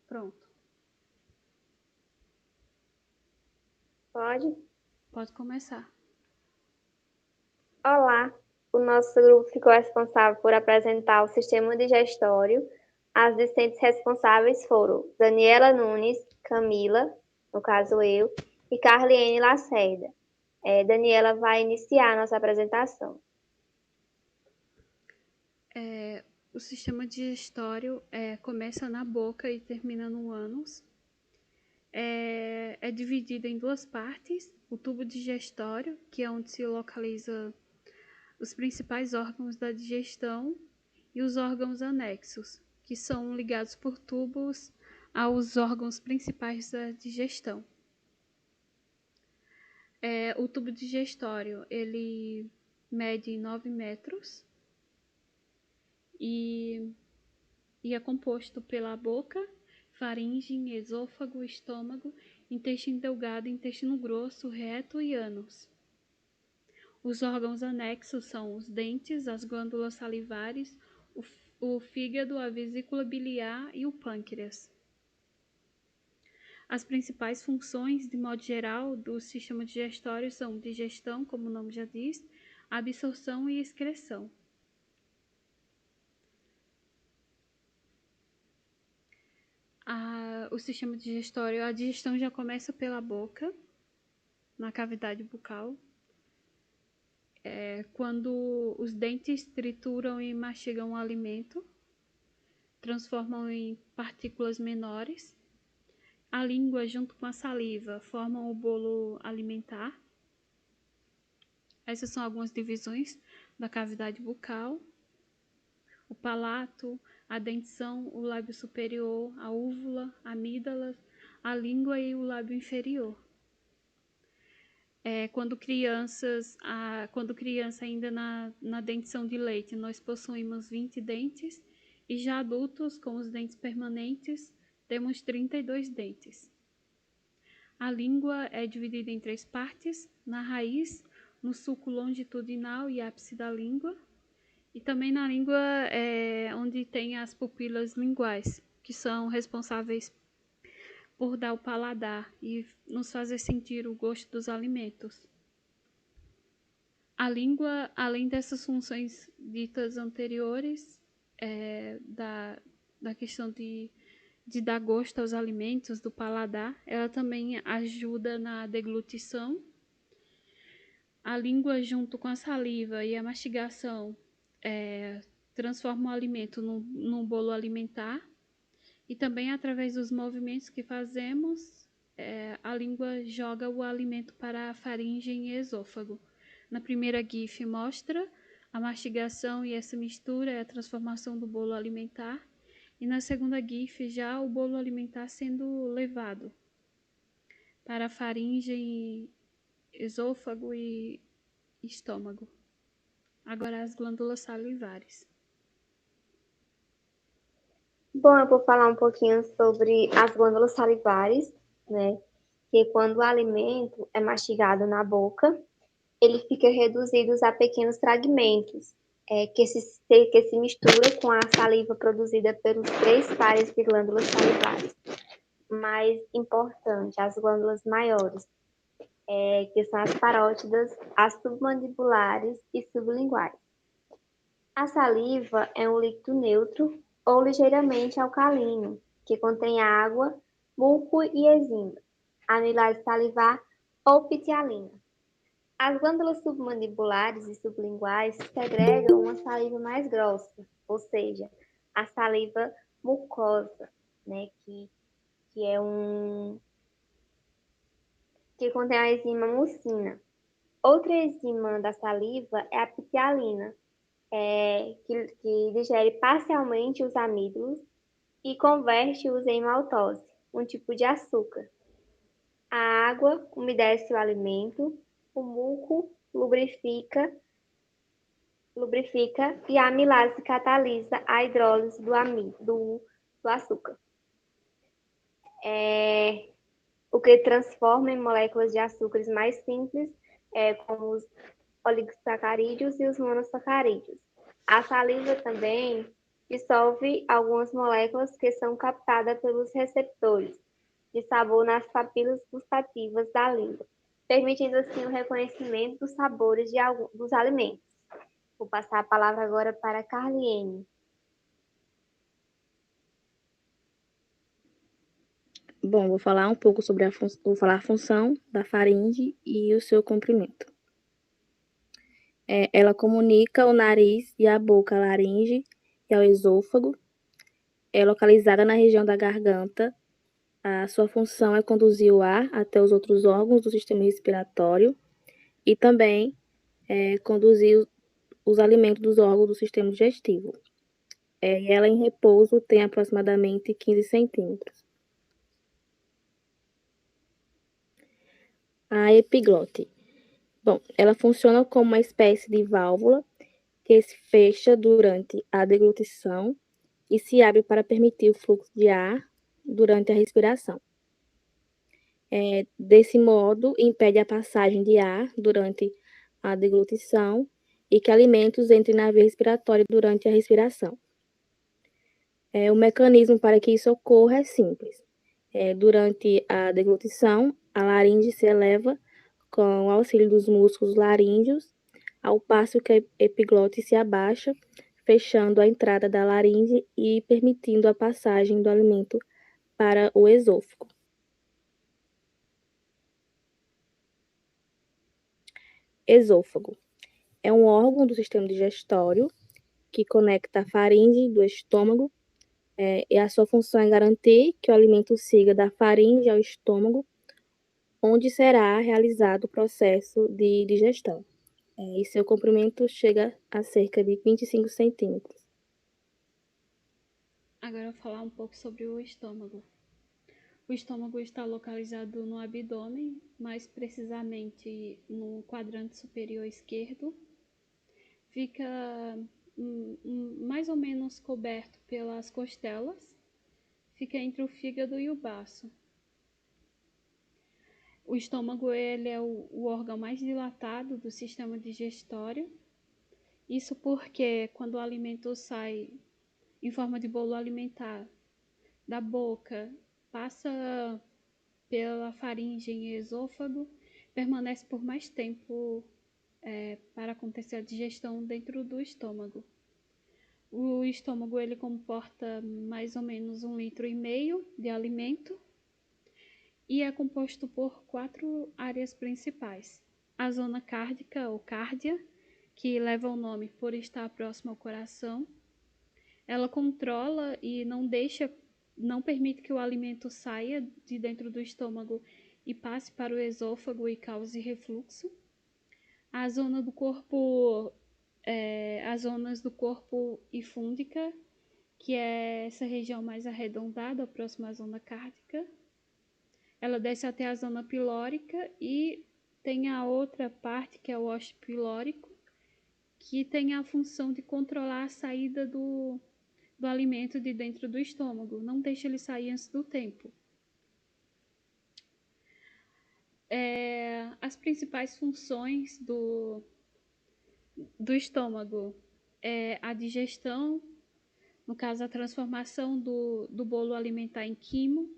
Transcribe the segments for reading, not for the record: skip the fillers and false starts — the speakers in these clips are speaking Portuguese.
Pronto. Pode? Pode começar. Olá! O nosso grupo ficou responsável por apresentar o sistema digestório. As discentes responsáveis foram Daniela Nunes, Camila, no caso eu, e Carliene Lacerda. Daniela vai iniciar a nossa apresentação. O sistema digestório começa na boca e termina no ânus. É dividido em duas partes: o tubo digestório, que é onde se localiza os principais órgãos da digestão, e os órgãos anexos, que são ligados por tubos aos órgãos principais da digestão. O tubo digestório, ele mede 9 metros e é composto pela boca, faringe, esôfago, estômago, intestino delgado, intestino grosso, reto e ânus. Os órgãos anexos são os dentes, as glândulas salivares, o fígado, a vesícula biliar e o pâncreas. As principais funções, de modo geral, do sistema digestório são digestão, como o nome já diz, absorção e excreção. O sistema digestório, a digestão já começa pela boca, na cavidade bucal, quando os dentes trituram e mastigam o alimento, transformam em partículas menores. A língua, junto com a saliva, formam o bolo alimentar. Essas são algumas divisões da cavidade bucal. O palato, a dentição, o lábio superior, a úvula, a amígdala, a língua e o lábio inferior. Quando criança ainda na dentição de leite, nós possuímos 20 dentes, e já adultos, com os dentes permanentes, temos 32 dentes. A língua é dividida em 3 partes: na raiz, no sulco longitudinal e ápice da língua, e também na língua onde tem as pupilas linguais, que são responsáveis por dar o paladar e nos fazer sentir o gosto dos alimentos. A língua, além dessas funções ditas anteriores, da questão de dar gosto aos alimentos, do paladar, ela também ajuda na deglutição. A língua, junto com a saliva e a mastigação, transforma o alimento num bolo alimentar. E também, através dos movimentos que fazemos, a língua joga o alimento para a faringe e esôfago. Na primeira GIF mostra a mastigação, e essa mistura é a transformação do bolo alimentar. E na segunda GIF, já o bolo alimentar sendo levado para a faringe, esôfago e estômago. Agora as glândulas salivares. Bom, eu vou falar um pouquinho sobre as glândulas salivares, né? Que quando o alimento é mastigado na boca, ele fica reduzido a pequenos fragmentos, que se mistura com a saliva produzida pelos 3 pares de glândulas salivares. Mais importante, as glândulas maiores, que são as parótidas, as submandibulares e sublinguais. A saliva é um líquido neutro ou ligeiramente alcalino, que contém água, muco e enzima, amilase salivar ou pitialina. As glândulas submandibulares e sublinguais segregam uma saliva mais grossa, ou seja, a saliva mucosa, né, que contém a enzima mucina. Outra enzima da saliva é a pitialina, que digere parcialmente os amígdalos e converte-os em maltose, um tipo de açúcar. A água umedece o alimento, o muco lubrifica e a amilase catalisa a hidrólise do açúcar, o que transforma em moléculas de açúcares mais simples, como os oligosacarídeos e os monossacarídeos. A saliva também dissolve algumas moléculas que são captadas pelos receptores de sabor nas papilas gustativas da língua, permitindo assim o reconhecimento dos sabores dos alimentos. Vou passar a palavra agora para Carliene. Bom, vou falar um pouco sobre a função da faringe e o seu comprimento. Ela comunica o nariz e a boca à laringe e ao esôfago. É localizada na região da garganta. A sua função é conduzir o ar até os outros órgãos do sistema respiratório e também conduzir os alimentos dos órgãos do sistema digestivo. E ela, em repouso, tem aproximadamente 15 centímetros. A epiglote. Bom, ela funciona como uma espécie de válvula que se fecha durante a deglutição e se abre para permitir o fluxo de ar durante a respiração. Desse modo, impede a passagem de ar durante a deglutição e que alimentos entrem na via respiratória durante a respiração. O mecanismo para que isso ocorra é simples. Durante a deglutição, a laringe se eleva com o auxílio dos músculos laríngeos, ao passo que a epiglote se abaixa, fechando a entrada da laringe e permitindo a passagem do alimento para o esôfago. Esôfago é um órgão do sistema digestório que conecta a faringe do estômago, e a sua função é garantir que o alimento siga da faringe ao estômago, onde será realizado o processo de digestão. E seu comprimento chega a cerca de 25 centímetros. Agora eu vou falar um pouco sobre o estômago. O estômago está localizado no abdômen, mais precisamente no quadrante superior esquerdo. Fica mais ou menos coberto pelas costelas. Fica entre o fígado e o baço. O estômago ele é o órgão mais dilatado do sistema digestório. Isso porque quando o alimento sai em forma de bolo alimentar da boca, passa pela faringe e esôfago, permanece por mais tempo para acontecer a digestão dentro do estômago. O estômago ele comporta mais ou menos 1,5 litro de alimento e é composto por 4 áreas principais. A zona cárdica ou cárdia, que leva o nome por estar próximo ao coração. Ela controla e não permite que o alimento saia de dentro do estômago e passe para o esôfago e cause refluxo. A zona do corpo, as zonas do corpo ifúndica, que é essa região mais arredondada, próxima à zona cárdica. Ela desce até a zona pilórica e tem a outra parte, que é o ósseo pilórico, que tem a função de controlar a saída do alimento de dentro do estômago, não deixa ele sair antes do tempo. As principais funções do estômago é a digestão, no caso a transformação do bolo alimentar em quimo.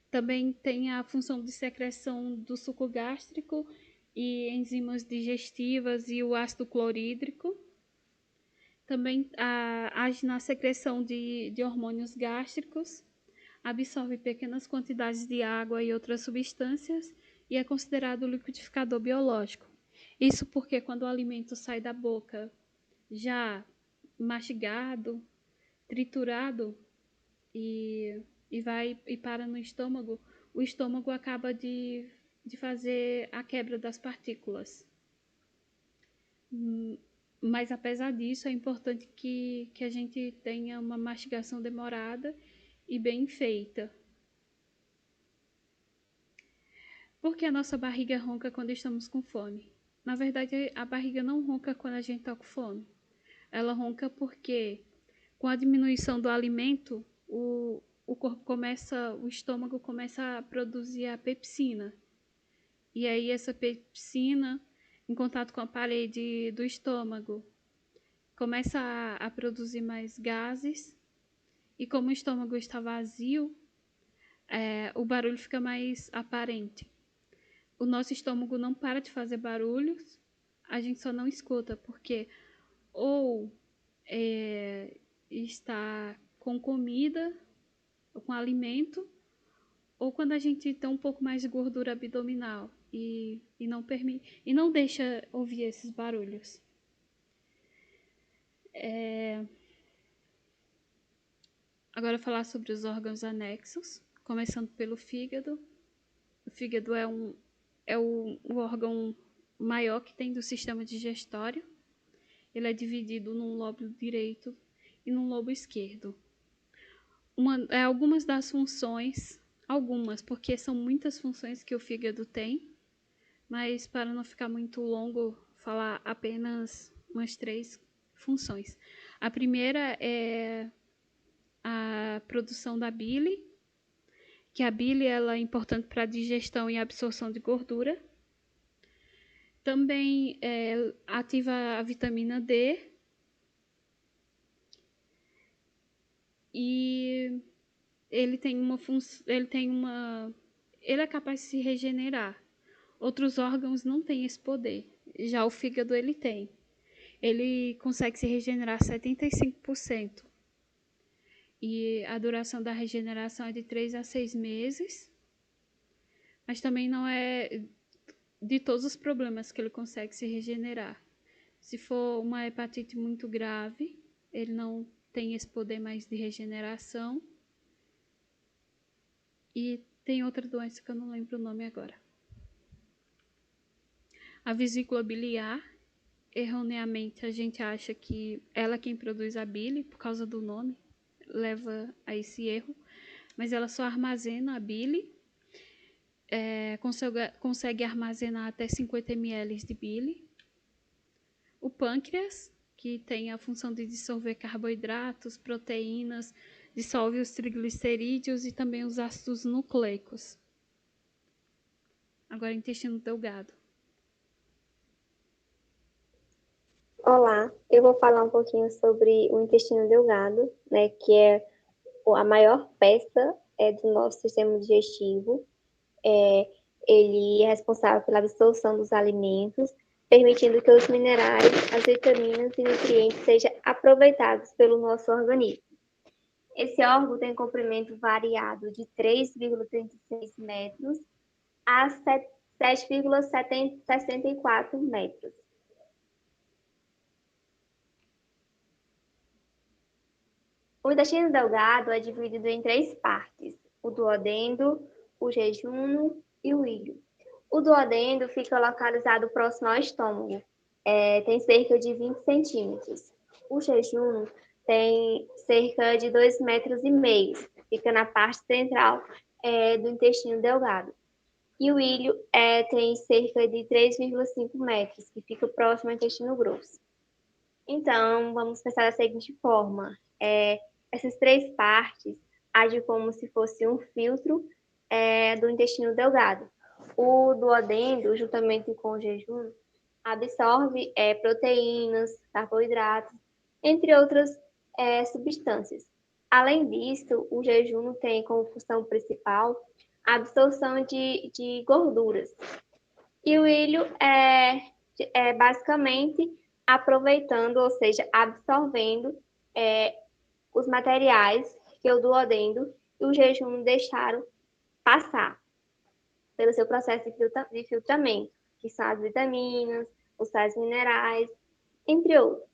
Também tem a função de secreção do suco gástrico e enzimas digestivas e o ácido clorídrico. Também age na secreção de hormônios gástricos, absorve pequenas quantidades de água e outras substâncias e é considerado liquidificador biológico. Isso porque quando o alimento sai da boca já mastigado, triturado e para no estômago, o estômago acaba de fazer a quebra das partículas. Mas apesar disso, é importante que a gente tenha uma mastigação demorada e bem feita. Por que a nossa barriga ronca quando estamos com fome? Na verdade, a barriga não ronca quando a gente está com fome. Ela ronca porque, com a diminuição do alimento, o estômago começa a produzir a pepsina. E aí essa pepsina, em contato com a parede do estômago, começa a produzir mais gases, e como o estômago está vazio, o barulho fica mais aparente. O nosso estômago não para de fazer barulhos, a gente só não escuta, porque ou está com comida, ou com alimento, ou quando a gente tem um pouco mais de gordura abdominal e não permite, e não deixa ouvir esses barulhos. Agora falar sobre os órgãos anexos, começando pelo fígado. O fígado é o órgão maior que tem do sistema digestório. Ele é dividido num lobo direito e num lobo esquerdo. Algumas das funções, porque são muitas funções que o fígado tem, mas para não ficar muito longo, falar apenas umas 3 funções. A primeira é a produção da bile, que a bile ela é importante para a digestão e absorção de gordura. Também ativa a vitamina D. E ele é capaz de se regenerar. Outros órgãos não têm esse poder. Já o fígado ele tem. Ele consegue se regenerar 75%. E a duração da regeneração é de 3 a 6 meses. Mas também não é de todos os problemas que ele consegue se regenerar. Se for uma hepatite muito grave, ele não tem esse poder mais de regeneração. E tem outra doença que eu não lembro o nome agora. A vesícula biliar, erroneamente a gente acha que ela é quem produz a bile, por causa do nome, leva a esse erro, mas ela só armazena a bile, consegue armazenar até 50 ml de bile. O pâncreas, que tem a função de dissolver carboidratos, proteínas, dissolve os triglicerídeos e também os ácidos nucleicos. Agora, intestino delgado. Olá, eu vou falar um pouquinho sobre o intestino delgado, né, que é a maior peça do nosso sistema digestivo. Ele é responsável pela absorção dos alimentos, permitindo que os minerais, as vitaminas e nutrientes sejam aproveitados pelo nosso organismo. Esse órgão tem comprimento variado de 3,36 metros a 7,64 metros. O intestino delgado é dividido em 3 partes: o duodeno, o jejunum e o íleo. O duodeno fica localizado próximo ao estômago, tem cerca de 20 centímetros. O jejunum tem cerca de 2,5 metros, fica na parte central do intestino delgado. E o íleo tem cerca de 3,5 metros, que fica próximo ao intestino grosso. Então, vamos pensar da seguinte forma: essas 3 partes agem como se fosse um filtro do intestino delgado. O duodeno, juntamente com o jejum, absorve proteínas, carboidratos, entre outras substâncias. Além disso, o jejum tem como função principal a absorção de gorduras. E o íleo é basicamente aproveitando, ou seja, absorvendo os materiais que o duodeno e o jejum deixaram passar pelo seu processo de filtramento, que são as vitaminas, os sais minerais, entre outros.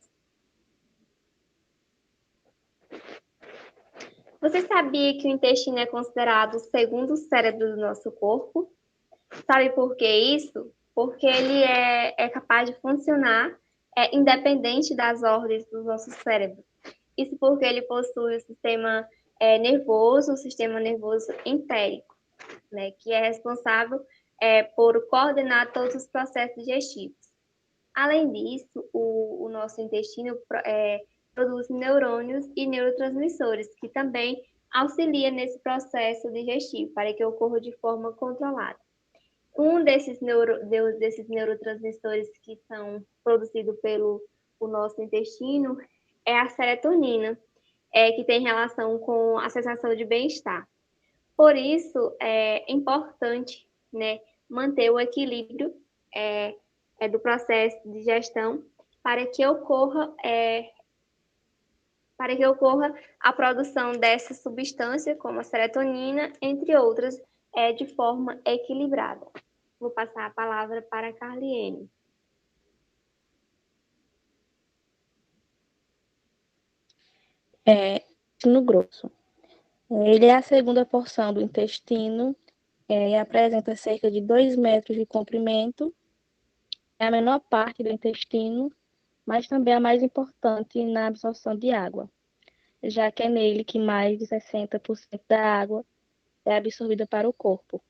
Você sabia que o intestino é considerado o segundo cérebro do nosso corpo? Sabe por que isso? Porque ele é capaz de funcionar independente das ordens do nosso cérebro. Isso porque ele possui o sistema nervoso, o sistema nervoso entérico, né, que é responsável por coordenar todos os processos digestivos. Além disso, o nosso intestino produz neurônios e neurotransmissores, que também auxiliam nesse processo digestivo, para que ocorra de forma controlada. Um desses neurotransmissores que são produzidos pelo o nosso intestino é a serotonina, que tem relação com a sensação de bem-estar. Por isso, é importante, né, manter o equilíbrio do processo de digestão para que ocorra a produção dessa substância, como a serotonina, entre outras, de forma equilibrada. Vou passar a palavra para a Carliene. Intestino grosso. Ele é a segunda porção do intestino e apresenta cerca de 2 metros de comprimento. É a menor parte do intestino, mas também a mais importante na absorção de água, já que é nele que mais de 60% da água é absorvida para o corpo.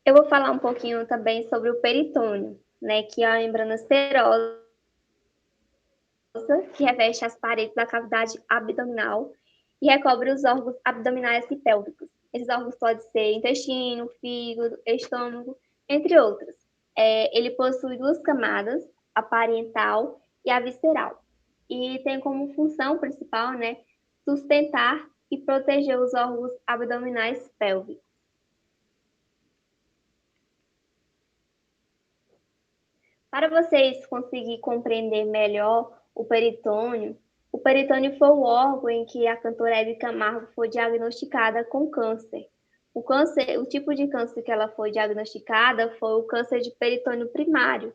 Eu vou falar um pouquinho também sobre o peritônio, né, que é a membrana serosa que reveste as paredes da cavidade abdominal e recobre os órgãos abdominais e pélvicos. Esses órgãos podem ser intestino, fígado, estômago, entre outros. Ele possui duas camadas, a parental e a visceral, e tem como função principal, né, sustentar e proteger os órgãos abdominais pélvicos. Para vocês conseguirem compreender melhor o peritônio foi o órgão em que a cantora Hebe Camargo foi diagnosticada com câncer. O tipo de câncer que ela foi diagnosticada foi o câncer de peritônio primário,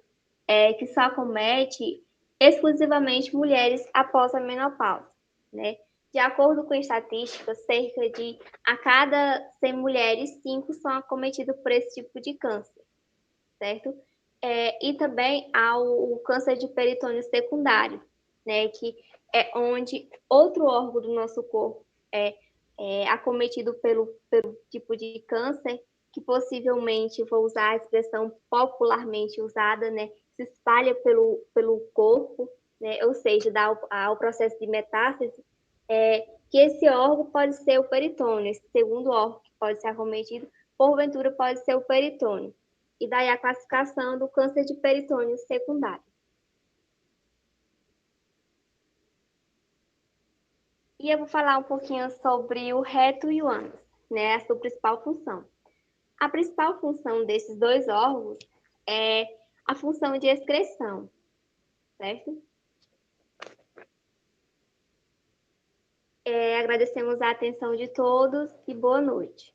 que só acomete exclusivamente mulheres após a menopausa, né? De acordo com estatísticas, cerca de a cada 100 mulheres, 5 são acometidas por esse tipo de câncer, certo? E também há o câncer de peritônio secundário, né, que é onde outro órgão do nosso corpo é acometido pelo tipo de câncer, que possivelmente, vou usar a expressão popularmente usada, né, se espalha pelo corpo, né, ou seja, dá ao processo de metástase, que esse órgão pode ser o peritônio, esse segundo órgão que pode ser acometido, porventura pode ser o peritônio. E daí a classificação do câncer de peritônio secundário. E eu vou falar um pouquinho sobre o reto e o ânus, né, a sua principal função. A principal função desses dois órgãos é a função de excreção, certo? Agradecemos a atenção de todos e boa noite.